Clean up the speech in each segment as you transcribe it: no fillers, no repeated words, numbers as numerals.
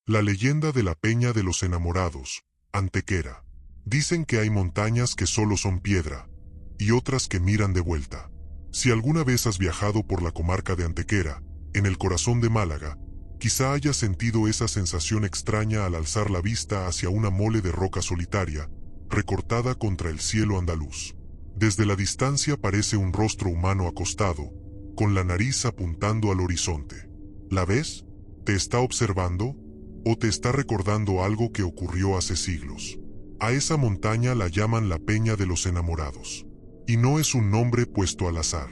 La leyenda de la Peña de los Enamorados, Antequera. Dicen que hay montañas que solo son piedra, y otras que miran de vuelta. Si alguna vez has viajado por la comarca de Antequera, en el corazón de Málaga, quizá hayas sentido esa sensación extraña al alzar la vista hacia una mole de roca solitaria, recortada contra el cielo andaluz. Desde la distancia parece un rostro humano acostado, con la nariz apuntando al horizonte. ¿La ves? ¿Te está observando? ¿O te está recordando algo que ocurrió hace siglos? A esa montaña la llaman la Peña de los Enamorados. Y no es un nombre puesto al azar.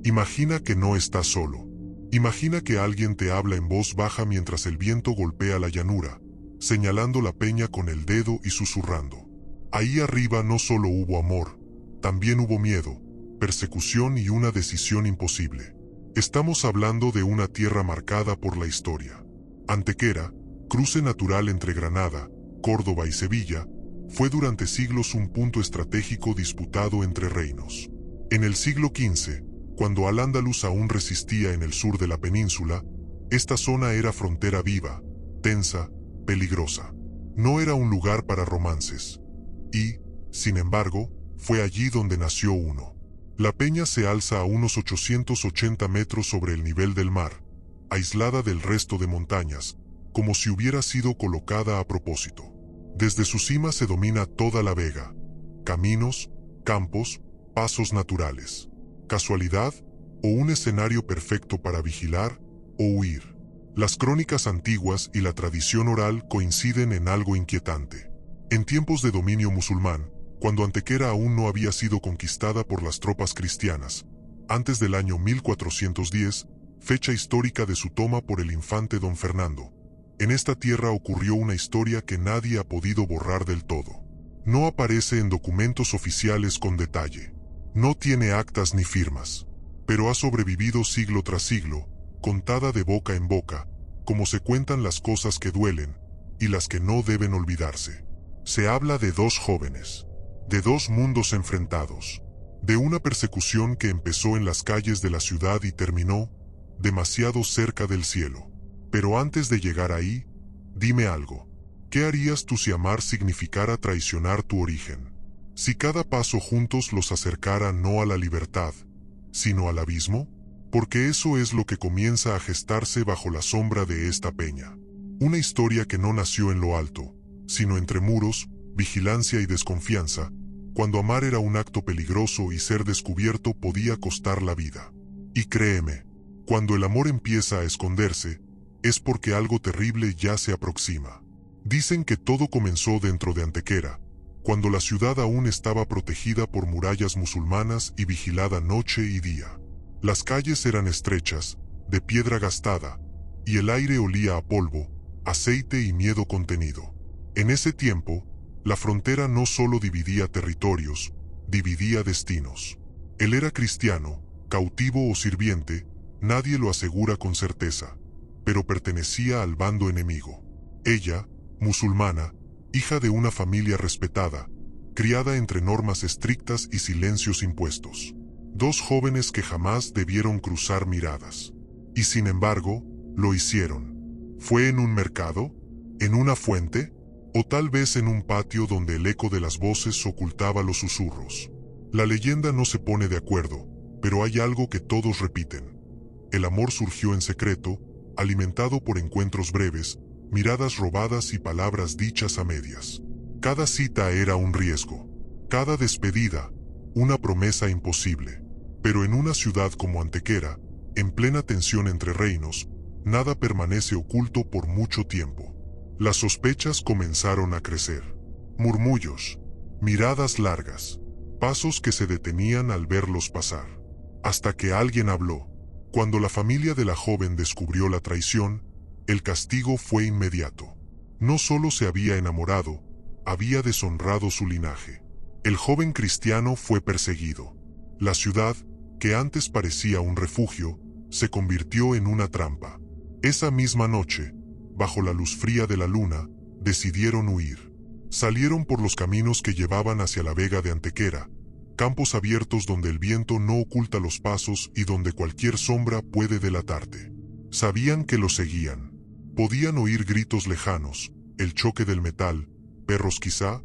Imagina que no estás solo. Imagina que alguien te habla en voz baja mientras el viento golpea la llanura, señalando la peña con el dedo y susurrando. Ahí arriba no solo hubo amor, también hubo miedo, persecución y una decisión imposible. Estamos hablando de una tierra marcada por la historia. Antequera, cruce natural entre Granada, Córdoba y Sevilla, fue durante siglos un punto estratégico disputado entre reinos. En el siglo XV, cuando Al-Ándalus aún resistía en el sur de la península, esta zona era frontera viva, tensa, peligrosa. No era un lugar para romances. Y, sin embargo, fue allí donde nació uno. La peña se alza a unos 880 metros sobre el nivel del mar, aislada del resto de montañas, como si hubiera sido colocada a propósito. Desde su cima se domina toda la vega. Caminos, campos, pasos naturales. ¿Casualidad o un escenario perfecto para vigilar o huir? Las crónicas antiguas y la tradición oral coinciden en algo inquietante. En tiempos de dominio musulmán, cuando Antequera aún no había sido conquistada por las tropas cristianas, antes del año 1410, fecha histórica de su toma por el infante Don Fernando, en esta tierra ocurrió una historia que nadie ha podido borrar del todo. No aparece en documentos oficiales con detalle. No tiene actas ni firmas, pero ha sobrevivido siglo tras siglo, contada de boca en boca, como se cuentan las cosas que duelen y las que no deben olvidarse. Se habla de dos jóvenes, de dos mundos enfrentados, de una persecución que empezó en las calles de la ciudad y terminó demasiado cerca del cielo. Pero antes de llegar ahí, dime algo. ¿Qué harías tú si amar significara traicionar tu origen? Si cada paso juntos los acercara no a la libertad, sino al abismo, porque eso es lo que comienza a gestarse bajo la sombra de esta peña. Una historia que no nació en lo alto, sino entre muros, vigilancia y desconfianza, cuando amar era un acto peligroso y ser descubierto podía costar la vida. Y créeme, cuando el amor empieza a esconderse, es porque algo terrible ya se aproxima. Dicen que todo comenzó dentro de Antequera, cuando la ciudad aún estaba protegida por murallas musulmanas y vigilada noche y día. Las calles eran estrechas, de piedra gastada, y el aire olía a polvo, aceite y miedo contenido. En ese tiempo, la frontera no solo dividía territorios, dividía destinos. Él era cristiano, cautivo o sirviente, nadie lo asegura con certeza, pero pertenecía al bando enemigo. Ella, musulmana, hija de una familia respetada, criada entre normas estrictas y silencios impuestos. Dos jóvenes que jamás debieron cruzar miradas. Y sin embargo, lo hicieron. ¿Fue en un mercado? ¿En una fuente? ¿O tal vez en un patio donde el eco de las voces ocultaba los susurros? La leyenda no se pone de acuerdo, pero hay algo que todos repiten. El amor surgió en secreto, alimentado por encuentros breves, miradas robadas y palabras dichas a medias. Cada cita era un riesgo, cada despedida, una promesa imposible. Pero en una ciudad como Antequera, en plena tensión entre reinos, nada permanece oculto por mucho tiempo. Las sospechas comenzaron a crecer. Murmullos, miradas largas, pasos que se detenían al verlos pasar. Hasta que alguien habló. Cuando la familia de la joven descubrió la traición, el castigo fue inmediato. No solo se había enamorado, había deshonrado su linaje. El joven cristiano fue perseguido. La ciudad, que antes parecía un refugio, se convirtió en una trampa. Esa misma noche, bajo la luz fría de la luna, decidieron huir. Salieron por los caminos que llevaban hacia la vega de Antequera, campos abiertos donde el viento no oculta los pasos y donde cualquier sombra puede delatarte. Sabían que los seguían, Podían oír gritos lejanos, el choque del metal, perros quizá,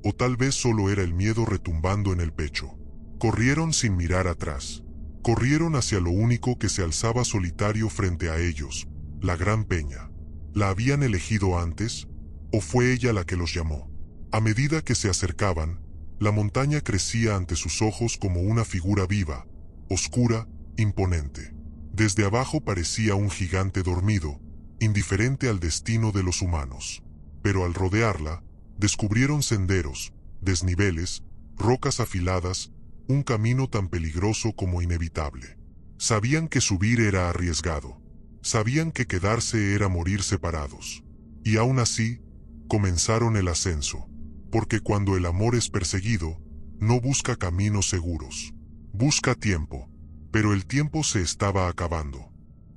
o tal vez solo era el miedo retumbando en el pecho. Corrieron sin mirar atrás. Corrieron hacia lo único que se alzaba solitario frente a ellos, la gran peña. ¿La habían elegido antes? ¿O fue ella la que los llamó? A medida que se acercaban, la montaña crecía ante sus ojos como una figura viva, oscura, imponente. Desde abajo parecía un gigante dormido, indiferente al destino de los humanos. Pero al rodearla, descubrieron senderos, desniveles, rocas afiladas, un camino tan peligroso como inevitable. Sabían que subir era arriesgado. Sabían que quedarse era morir separados. Y aún así, comenzaron el ascenso. Porque cuando el amor es perseguido, no busca caminos seguros. Busca tiempo. Pero el tiempo se estaba acabando.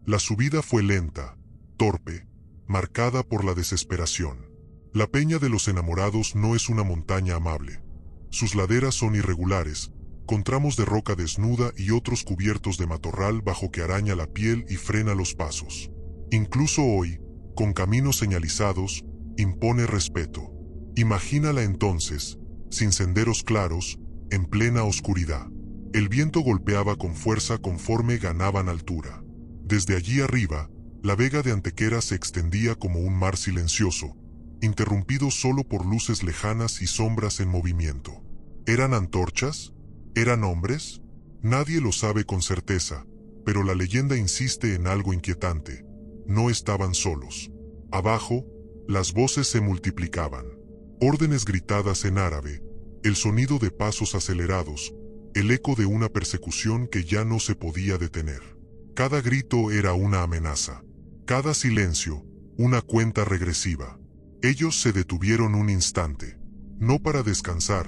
La subida fue lenta, torpe, marcada por la desesperación. La Peña de los Enamorados no es una montaña amable. Sus laderas son irregulares, con tramos de roca desnuda y otros cubiertos de matorral bajo que araña la piel y frena los pasos. Incluso hoy, con caminos señalizados, impone respeto. Imagínala entonces, sin senderos claros, en plena oscuridad. El viento golpeaba con fuerza conforme ganaban altura. Desde allí arriba, la vega de Antequera se extendía como un mar silencioso, interrumpido solo por luces lejanas y sombras en movimiento. ¿Eran antorchas? ¿Eran hombres? Nadie lo sabe con certeza, pero la leyenda insiste en algo inquietante. No estaban solos. Abajo, las voces se multiplicaban. Órdenes gritadas en árabe, el sonido de pasos acelerados, el eco de una persecución que ya no se podía detener. Cada grito era una amenaza. Cada silencio, una cuenta regresiva. Ellos se detuvieron un instante, no para descansar,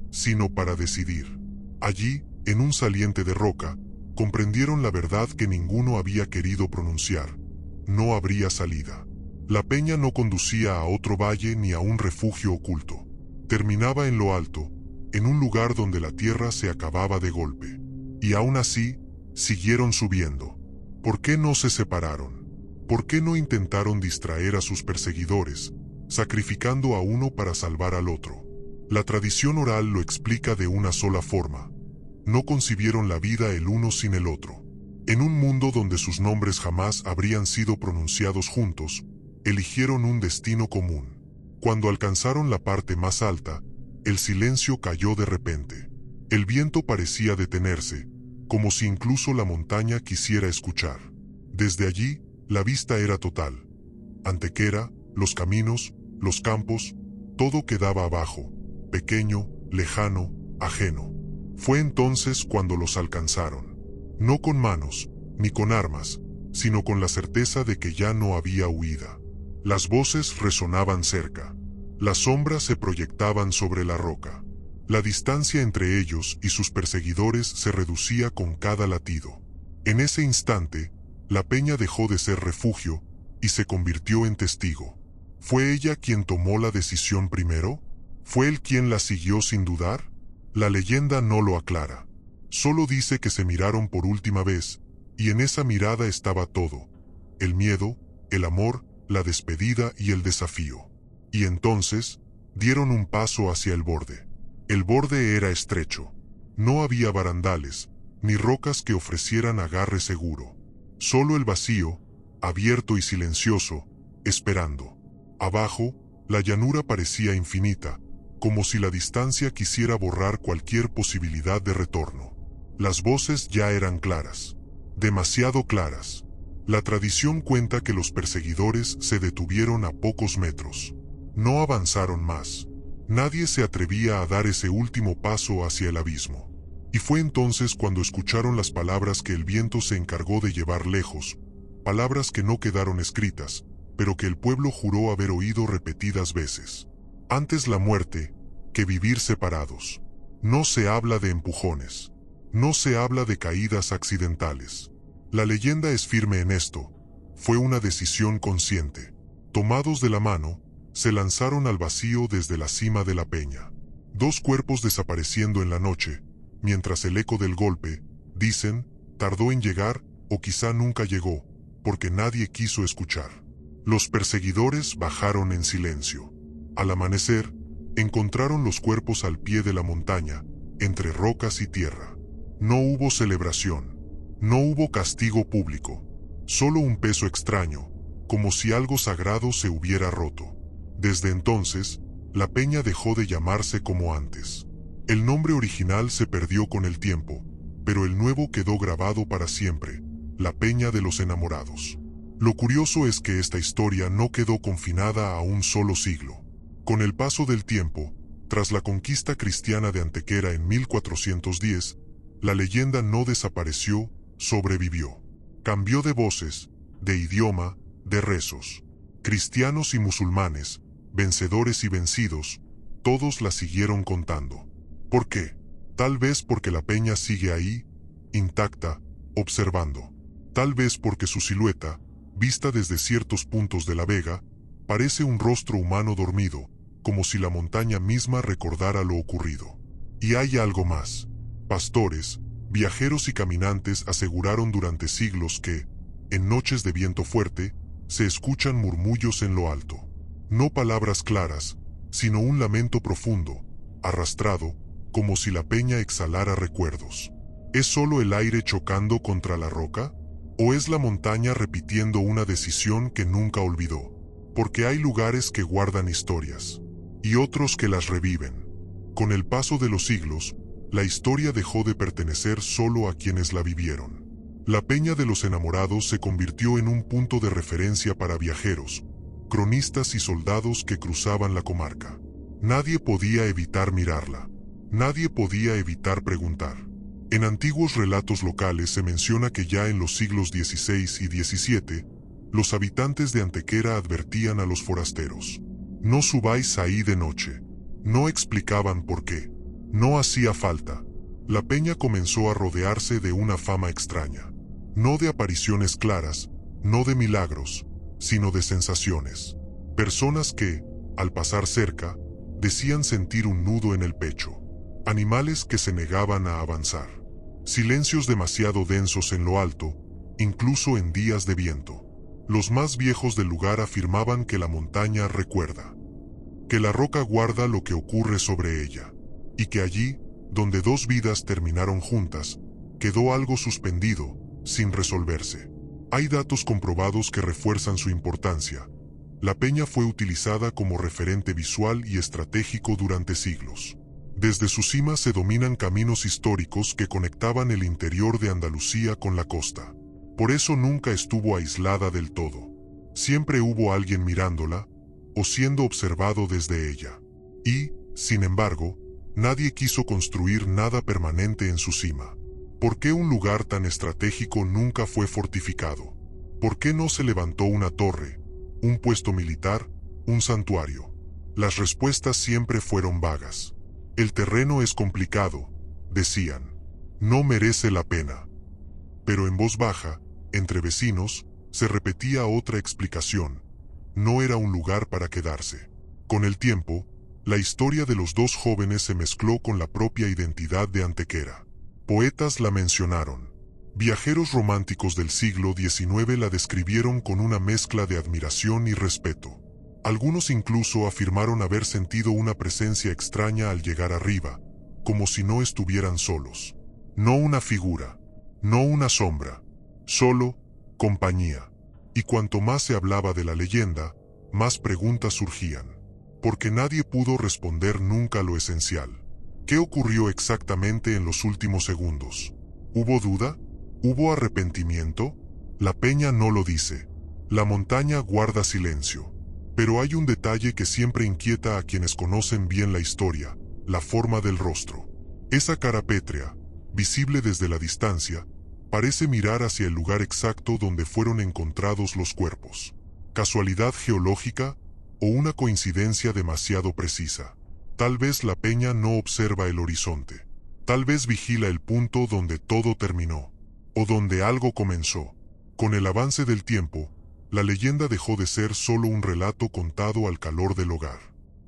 sino para decidir. Allí, en un saliente de roca, comprendieron la verdad que ninguno había querido pronunciar. No habría salida. La peña no conducía a otro valle ni a un refugio oculto. Terminaba en lo alto, en un lugar donde la tierra se acababa de golpe. Y aún así, siguieron subiendo. ¿Por qué no se separaron? ¿Por qué no intentaron distraer a sus perseguidores, sacrificando a uno para salvar al otro? La tradición oral lo explica de una sola forma. No concibieron la vida el uno sin el otro. En un mundo donde sus nombres jamás habrían sido pronunciados juntos, eligieron un destino común. Cuando alcanzaron la parte más alta, el silencio cayó de repente. El viento parecía detenerse, como si incluso la montaña quisiera escuchar. Desde allí, la vista era total. Antequera, los caminos, los campos, todo quedaba abajo, pequeño, lejano, ajeno. Fue entonces cuando los alcanzaron. No con manos, ni con armas, sino con la certeza de que ya no había huida. Las voces resonaban cerca. Las sombras se proyectaban sobre la roca. La distancia entre ellos y sus perseguidores se reducía con cada latido. En ese instante, la peña dejó de ser refugio y se convirtió en testigo. ¿Fue ella quien tomó la decisión primero? ¿Fue él quien la siguió sin dudar? La leyenda no lo aclara. Solo dice que se miraron por última vez, y en esa mirada estaba todo: el miedo, el amor, la despedida y el desafío. Y entonces, dieron un paso hacia el borde. El borde era estrecho. No había barandales, ni rocas que ofrecieran agarre seguro. Solo el vacío, abierto y silencioso, esperando. Abajo, la llanura parecía infinita, como si la distancia quisiera borrar cualquier posibilidad de retorno. Las voces ya eran claras. Demasiado claras. La tradición cuenta que los perseguidores se detuvieron a pocos metros. No avanzaron más. Nadie se atrevía a dar ese último paso hacia el abismo. Y fue entonces cuando escucharon las palabras que el viento se encargó de llevar lejos, palabras que no quedaron escritas, pero que el pueblo juró haber oído repetidas veces. Antes la muerte, que vivir separados. No se habla de empujones. No se habla de caídas accidentales. La leyenda es firme en esto. Fue una decisión consciente. Tomados de la mano, se lanzaron al vacío desde la cima de la peña. Dos cuerpos desapareciendo en la noche, mientras el eco del golpe, dicen, tardó en llegar, o quizá nunca llegó, porque nadie quiso escuchar. Los perseguidores bajaron en silencio. Al amanecer, encontraron los cuerpos al pie de la montaña, entre rocas y tierra. No hubo celebración, no hubo castigo público, solo un peso extraño, como si algo sagrado se hubiera roto. Desde entonces, la peña dejó de llamarse como antes. El nombre original se perdió con el tiempo, pero el nuevo quedó grabado para siempre, la Peña de los Enamorados. Lo curioso es que esta historia no quedó confinada a un solo siglo. Con el paso del tiempo, tras la conquista cristiana de Antequera en 1410, la leyenda no desapareció, sobrevivió. Cambió de voces, de idioma, de rezos. Cristianos y musulmanes, vencedores y vencidos, todos la siguieron contando. ¿Por qué? Tal vez porque la peña sigue ahí, intacta, observando. Tal vez porque su silueta, vista desde ciertos puntos de la vega, parece un rostro humano dormido, como si la montaña misma recordara lo ocurrido. Y hay algo más. Pastores, viajeros y caminantes aseguraron durante siglos que, en noches de viento fuerte, se escuchan murmullos en lo alto. No palabras claras, sino un lamento profundo, arrastrado, como si la peña exhalara recuerdos. ¿Es solo el aire chocando contra la roca? ¿O es la montaña repitiendo una decisión que nunca olvidó? Porque hay lugares que guardan historias, y otros que las reviven. Con el paso de los siglos, la historia dejó de pertenecer solo a quienes la vivieron. La Peña de los Enamorados se convirtió en un punto de referencia para viajeros, cronistas y soldados que cruzaban la comarca. Nadie podía evitar mirarla. Nadie podía evitar preguntar. En antiguos relatos locales se menciona que ya en los siglos XVI y XVII, los habitantes de Antequera advertían a los forasteros: no subáis ahí de noche. No explicaban por qué. No hacía falta. La peña comenzó a rodearse de una fama extraña. No de apariciones claras, no de milagros, sino de sensaciones. Personas que, al pasar cerca, decían sentir un nudo en el pecho. Animales que se negaban a avanzar. Silencios demasiado densos en lo alto, incluso en días de viento. Los más viejos del lugar afirmaban que la montaña recuerda, que la roca guarda lo que ocurre sobre ella, y que allí, donde dos vidas terminaron juntas, quedó algo suspendido, sin resolverse. Hay datos comprobados que refuerzan su importancia. La peña fue utilizada como referente visual y estratégico durante siglos. Desde su cima se dominan caminos históricos que conectaban el interior de Andalucía con la costa. Por eso nunca estuvo aislada del todo. Siempre hubo alguien mirándola, o siendo observado desde ella. Y, sin embargo, nadie quiso construir nada permanente en su cima. ¿Por qué un lugar tan estratégico nunca fue fortificado? ¿Por qué no se levantó una torre, un puesto militar, un santuario? Las respuestas siempre fueron vagas. El terreno es complicado, decían. No merece la pena. Pero en voz baja, entre vecinos, se repetía otra explicación. No era un lugar para quedarse. Con el tiempo, la historia de los dos jóvenes se mezcló con la propia identidad de Antequera. Poetas la mencionaron. Viajeros románticos del siglo XIX la describieron con una mezcla de admiración y respeto. Algunos incluso afirmaron haber sentido una presencia extraña al llegar arriba, como si no estuvieran solos. No una figura, no una sombra, solo compañía. Y cuanto más se hablaba de la leyenda, más preguntas surgían. Porque nadie pudo responder nunca lo esencial. ¿Qué ocurrió exactamente en los últimos segundos? ¿Hubo duda? ¿Hubo arrepentimiento? La peña no lo dice. La montaña guarda silencio. Pero hay un detalle que siempre inquieta a quienes conocen bien la historia: la forma del rostro. Esa cara pétrea, visible desde la distancia, parece mirar hacia el lugar exacto donde fueron encontrados los cuerpos. ¿Casualidad geológica o una coincidencia demasiado precisa? Tal vez la peña no observa el horizonte. Tal vez vigila el punto donde todo terminó, o donde algo comenzó. Con el avance del tiempo, la leyenda dejó de ser solo un relato contado al calor del hogar.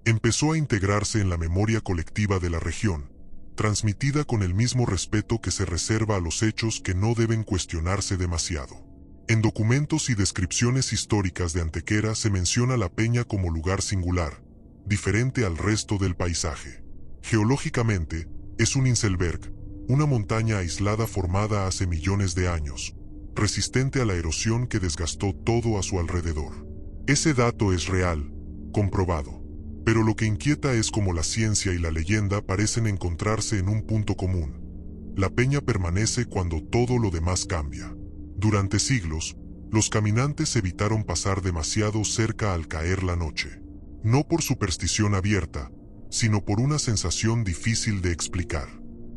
Empezó a integrarse en la memoria colectiva de la región, transmitida con el mismo respeto que se reserva a los hechos que no deben cuestionarse demasiado. En documentos y descripciones históricas de Antequera se menciona la peña como lugar singular, diferente al resto del paisaje. Geológicamente, es un Inselberg, una montaña aislada formada hace millones de años, resistente a la erosión que desgastó todo a su alrededor. Ese dato es real, comprobado. Pero lo que inquieta es cómo la ciencia y la leyenda parecen encontrarse en un punto común. La peña permanece cuando todo lo demás cambia. Durante siglos, los caminantes evitaron pasar demasiado cerca al caer la noche. No por superstición abierta, sino por una sensación difícil de explicar.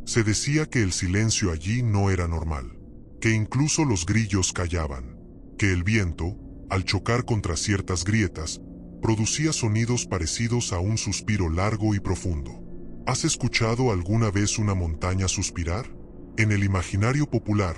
Se decía que el silencio allí no era normal, que incluso los grillos callaban, que el viento, al chocar contra ciertas grietas, producía sonidos parecidos a un suspiro largo y profundo. ¿Has escuchado alguna vez una montaña suspirar? En el imaginario popular,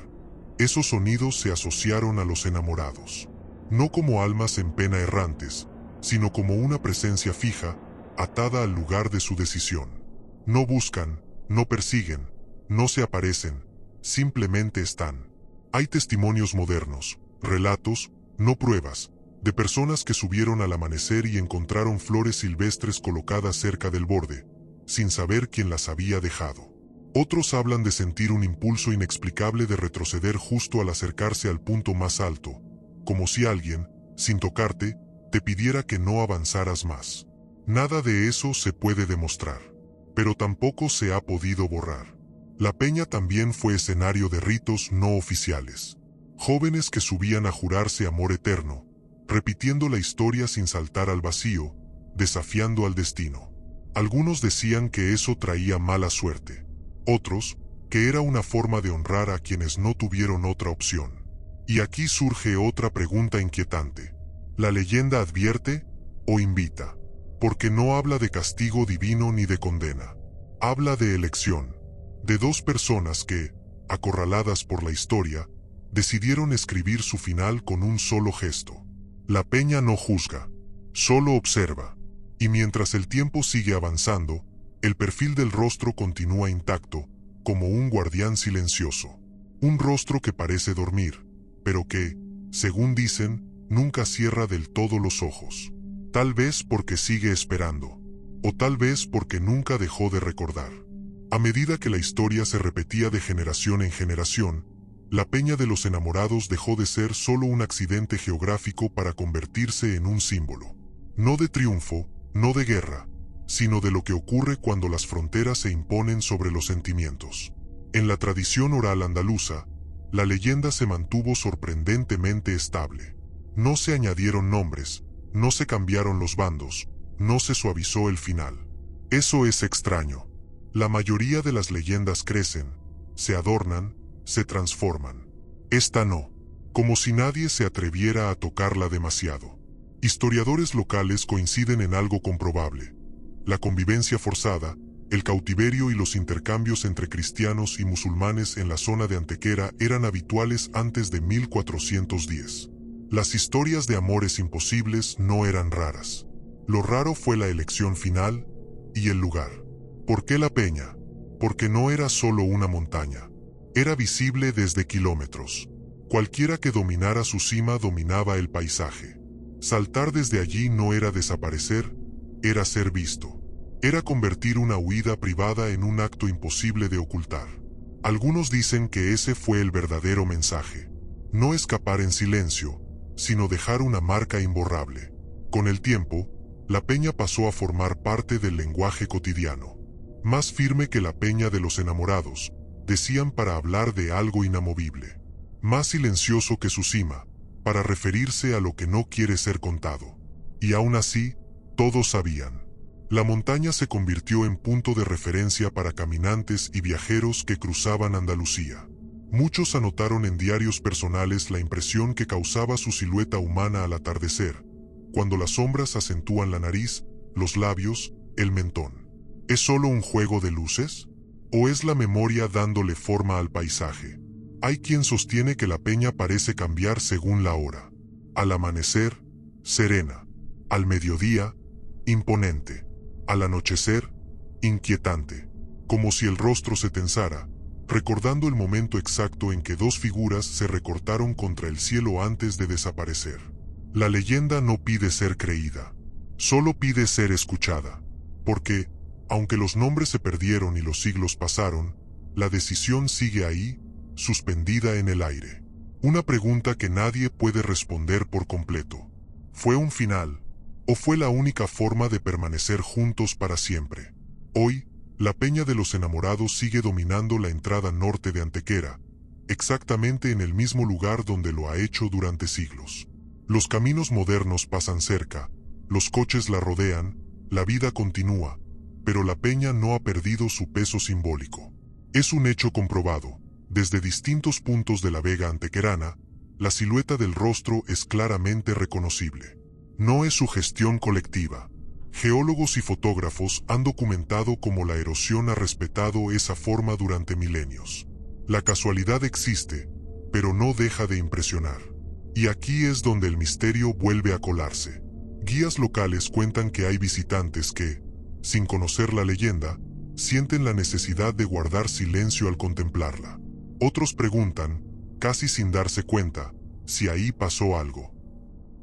esos sonidos se asociaron a los enamorados, no como almas en pena errantes, sino como una presencia fija, atada al lugar de su decisión. No buscan, no persiguen, no se aparecen, simplemente están. Hay testimonios modernos, relatos, no pruebas, de personas que subieron al amanecer y encontraron flores silvestres colocadas cerca del borde, sin saber quién las había dejado. Otros hablan de sentir un impulso inexplicable de retroceder justo al acercarse al punto más alto, como si alguien, sin tocarte, te pidiera que no avanzaras más. Nada de eso se puede demostrar, pero tampoco se ha podido borrar. La peña también fue escenario de ritos no oficiales. Jóvenes que subían a jurarse amor eterno, repitiendo la historia sin saltar al vacío, desafiando al destino. Algunos decían que eso traía mala suerte. Otros, que era una forma de honrar a quienes no tuvieron otra opción. Y aquí surge otra pregunta inquietante. ¿La leyenda advierte o invita? Porque no habla de castigo divino ni de condena. Habla de elección. De dos personas que, acorraladas por la historia, decidieron escribir su final con un solo gesto. La peña no juzga, solo observa. Y mientras el tiempo sigue avanzando, el perfil del rostro continúa intacto, como un guardián silencioso. Un rostro que parece dormir, pero que, según dicen, nunca cierra del todo los ojos. Tal vez porque sigue esperando, o tal vez porque nunca dejó de recordar. A medida que la historia se repetía de generación en generación, la Peña de los Enamorados dejó de ser solo un accidente geográfico para convertirse en un símbolo. No de triunfo, no de guerra, sino de lo que ocurre cuando las fronteras se imponen sobre los sentimientos. En la tradición oral andaluza, la leyenda se mantuvo sorprendentemente estable. No se añadieron nombres, no se cambiaron los bandos, no se suavizó el final. Eso es extraño. La mayoría de las leyendas crecen, se adornan, se transforman. Esta no, como si nadie se atreviera a tocarla demasiado. Historiadores locales coinciden en algo comprobable. La convivencia forzada, el cautiverio y los intercambios entre cristianos y musulmanes en la zona de Antequera eran habituales antes de 1410. Las historias de amores imposibles no eran raras. Lo raro fue la elección final y el lugar. ¿Por qué la Peña? Porque no era solo una montaña. Era visible desde kilómetros. Cualquiera que dominara su cima dominaba el paisaje. Saltar desde allí no era desaparecer, era ser visto. Era convertir una huida privada en un acto imposible de ocultar. Algunos dicen que ese fue el verdadero mensaje. No escapar en silencio, sino dejar una marca imborrable. Con el tiempo, la Peña pasó a formar parte del lenguaje cotidiano. Más firme que la Peña de los Enamorados, decían para hablar de algo inamovible. Más silencioso que su cima, para referirse a lo que no quiere ser contado. Y aún así, todos sabían. La montaña se convirtió en punto de referencia para caminantes y viajeros que cruzaban Andalucía. Muchos anotaron en diarios personales la impresión que causaba su silueta humana al atardecer, cuando las sombras acentúan la nariz, los labios, el mentón. ¿Es solo un juego de luces? ¿O es la memoria dándole forma al paisaje? Hay quien sostiene que la peña parece cambiar según la hora. Al amanecer, serena. Al mediodía, imponente. Al anochecer, inquietante. Como si el rostro se tensara, recordando el momento exacto en que dos figuras se recortaron contra el cielo antes de desaparecer. La leyenda no pide ser creída, solo pide ser escuchada, porque, aunque los nombres se perdieron y los siglos pasaron, la decisión sigue ahí, suspendida en el aire. Una pregunta que nadie puede responder por completo. ¿Fue un final? ¿O fue la única forma de permanecer juntos para siempre? Hoy, la Peña de los Enamorados sigue dominando la entrada norte de Antequera, exactamente en el mismo lugar donde lo ha hecho durante siglos. Los caminos modernos pasan cerca, los coches la rodean, la vida continúa, pero la peña no ha perdido su peso simbólico. Es un hecho comprobado. Desde distintos puntos de la vega antequerana, la silueta del rostro es claramente reconocible. No es sugestión colectiva. Geólogos y fotógrafos han documentado cómo la erosión ha respetado esa forma durante milenios. La casualidad existe, pero no deja de impresionar. Y aquí es donde el misterio vuelve a colarse. Guías locales cuentan que hay visitantes que, sin conocer la leyenda, sienten la necesidad de guardar silencio al contemplarla. Otros preguntan, casi sin darse cuenta, si ahí pasó algo.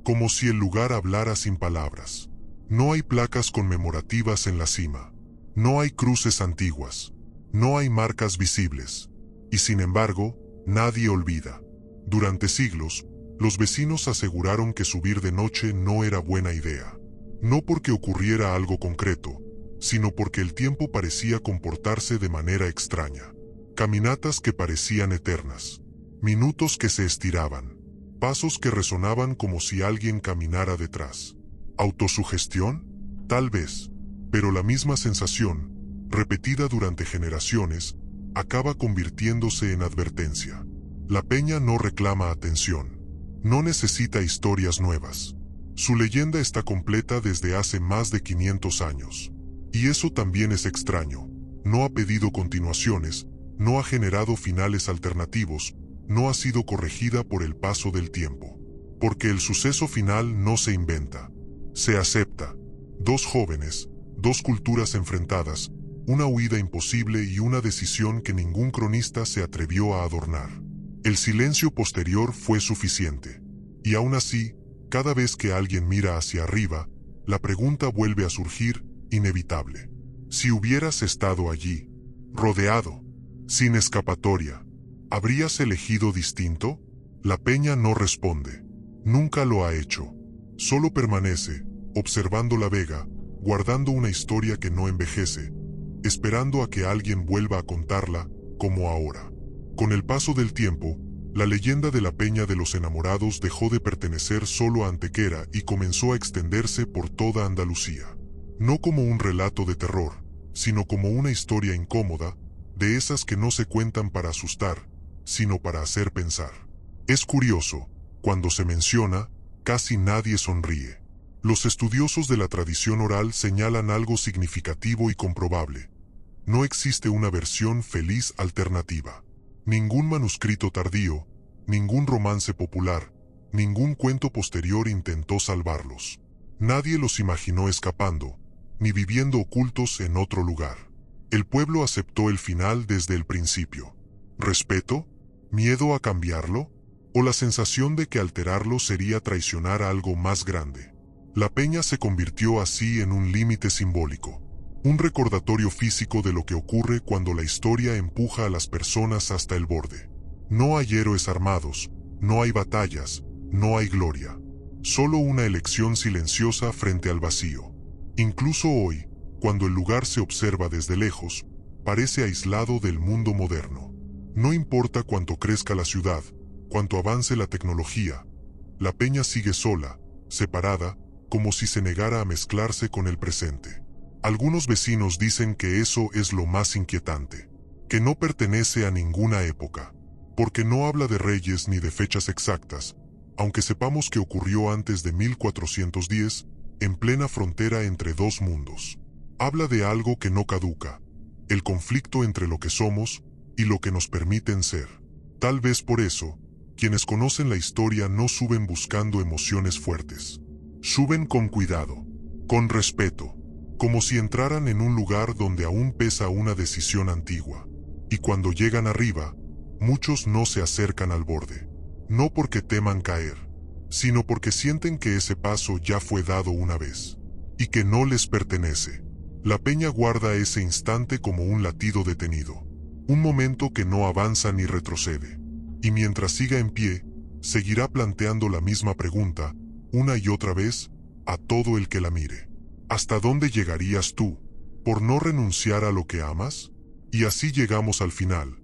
Como si el lugar hablara sin palabras. No hay placas conmemorativas en la cima. No hay cruces antiguas. No hay marcas visibles. Y sin embargo, nadie olvida. Durante siglos, los vecinos aseguraron que subir de noche no era buena idea. No porque ocurriera algo concreto, sino porque el tiempo parecía comportarse de manera extraña. Caminatas que parecían eternas. Minutos que se estiraban. Pasos que resonaban como si alguien caminara detrás. ¿Autosugestión? Tal vez. Pero la misma sensación, repetida durante generaciones, acaba convirtiéndose en advertencia. La peña no reclama atención. No necesita historias nuevas. Su leyenda está completa desde hace más de 500 años. Y eso también es extraño. No ha pedido continuaciones, no ha generado finales alternativos, no ha sido corregida por el paso del tiempo. Porque el suceso final no se inventa. Se acepta. Dos jóvenes, dos culturas enfrentadas, una huida imposible y una decisión que ningún cronista se atrevió a adornar. El silencio posterior fue suficiente. Y aún así, cada vez que alguien mira hacia arriba, la pregunta vuelve a surgir, inevitable. Si hubieras estado allí, rodeado, sin escapatoria, ¿habrías elegido distinto? La peña no responde. Nunca lo ha hecho. Solo permanece, observando la vega, guardando una historia que no envejece, esperando a que alguien vuelva a contarla, como ahora. Con el paso del tiempo, la leyenda de la Peña de los Enamorados dejó de pertenecer solo a Antequera y comenzó a extenderse por toda Andalucía. No como un relato de terror, sino como una historia incómoda, de esas que no se cuentan para asustar, sino para hacer pensar. Es curioso, cuando se menciona, casi nadie sonríe. Los estudiosos de la tradición oral señalan algo significativo y comprobable. No existe una versión feliz alternativa. Ningún manuscrito tardío, ningún romance popular, ningún cuento posterior intentó salvarlos. Nadie los imaginó escapando, ni viviendo ocultos en otro lugar. El pueblo aceptó el final desde el principio. ¿Respeto? ¿Miedo a cambiarlo? ¿O la sensación de que alterarlo sería traicionar a algo más grande? La peña se convirtió así en un límite simbólico. Un recordatorio físico de lo que ocurre cuando la historia empuja a las personas hasta el borde. No hay héroes armados, no hay batallas, no hay gloria. Solo una elección silenciosa frente al vacío. Incluso hoy, cuando el lugar se observa desde lejos, parece aislado del mundo moderno. No importa cuánto crezca la ciudad, cuánto avance la tecnología, la peña sigue sola, separada, como si se negara a mezclarse con el presente. Algunos vecinos dicen que eso es lo más inquietante, que no pertenece a ninguna época, porque no habla de reyes ni de fechas exactas, aunque sepamos que ocurrió antes de 1410, en plena frontera entre dos mundos. Habla de algo que no caduca, el conflicto entre lo que somos y lo que nos permiten ser. Tal vez por eso, quienes conocen la historia no suben buscando emociones fuertes. Suben con cuidado, con respeto, como si entraran en un lugar donde aún pesa una decisión antigua. Y cuando llegan arriba, muchos no se acercan al borde. No porque teman caer, sino porque sienten que ese paso ya fue dado una vez, y que no les pertenece. La peña guarda ese instante como un latido detenido, un momento que no avanza ni retrocede. Y mientras siga en pie, seguirá planteando la misma pregunta, una y otra vez, a todo el que la mire. ¿Hasta dónde llegarías tú, por no renunciar a lo que amas? Y así llegamos al final,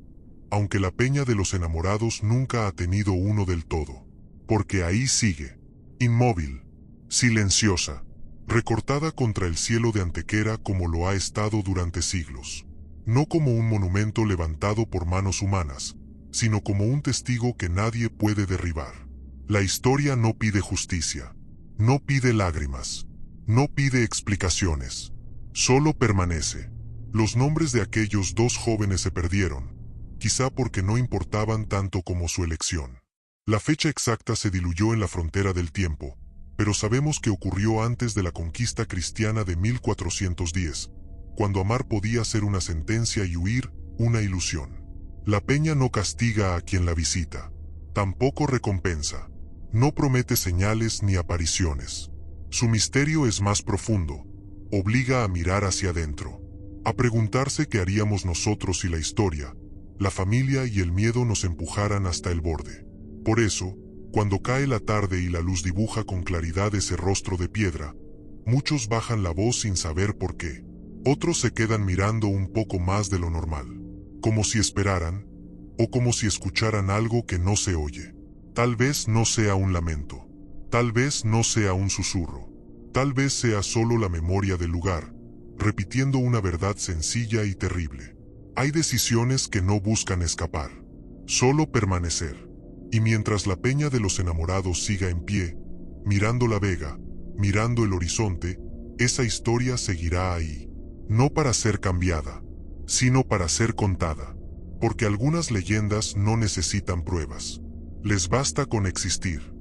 aunque la peña de los enamorados nunca ha tenido uno del todo, porque ahí sigue, inmóvil, silenciosa, recortada contra el cielo de Antequera como lo ha estado durante siglos. No como un monumento levantado por manos humanas, sino como un testigo que nadie puede derribar. La historia no pide justicia, no pide lágrimas, no pide explicaciones, solo permanece. Los nombres de aquellos dos jóvenes se perdieron, quizá porque no importaban tanto como su elección. La fecha exacta se diluyó en la frontera del tiempo, pero sabemos que ocurrió antes de la conquista cristiana de 1410, cuando amar podía ser una sentencia y huir, una ilusión. La peña no castiga a quien la visita, tampoco recompensa, no promete señales ni apariciones. Su misterio es más profundo, obliga a mirar hacia adentro, a preguntarse qué haríamos nosotros si la historia, la familia y el miedo nos empujaran hasta el borde. Por eso, cuando cae la tarde y la luz dibuja con claridad ese rostro de piedra, muchos bajan la voz sin saber por qué. Otros se quedan mirando un poco más de lo normal, como si esperaran, o como si escucharan algo que no se oye. Tal vez no sea un lamento, tal vez no sea un susurro, tal vez sea solo la memoria del lugar, repitiendo una verdad sencilla y terrible. Hay decisiones que no buscan escapar, solo permanecer. Y mientras la peña de los enamorados siga en pie, mirando la vega, mirando el horizonte, esa historia seguirá ahí. No para ser cambiada, sino para ser contada. Porque algunas leyendas no necesitan pruebas. Les basta con existir.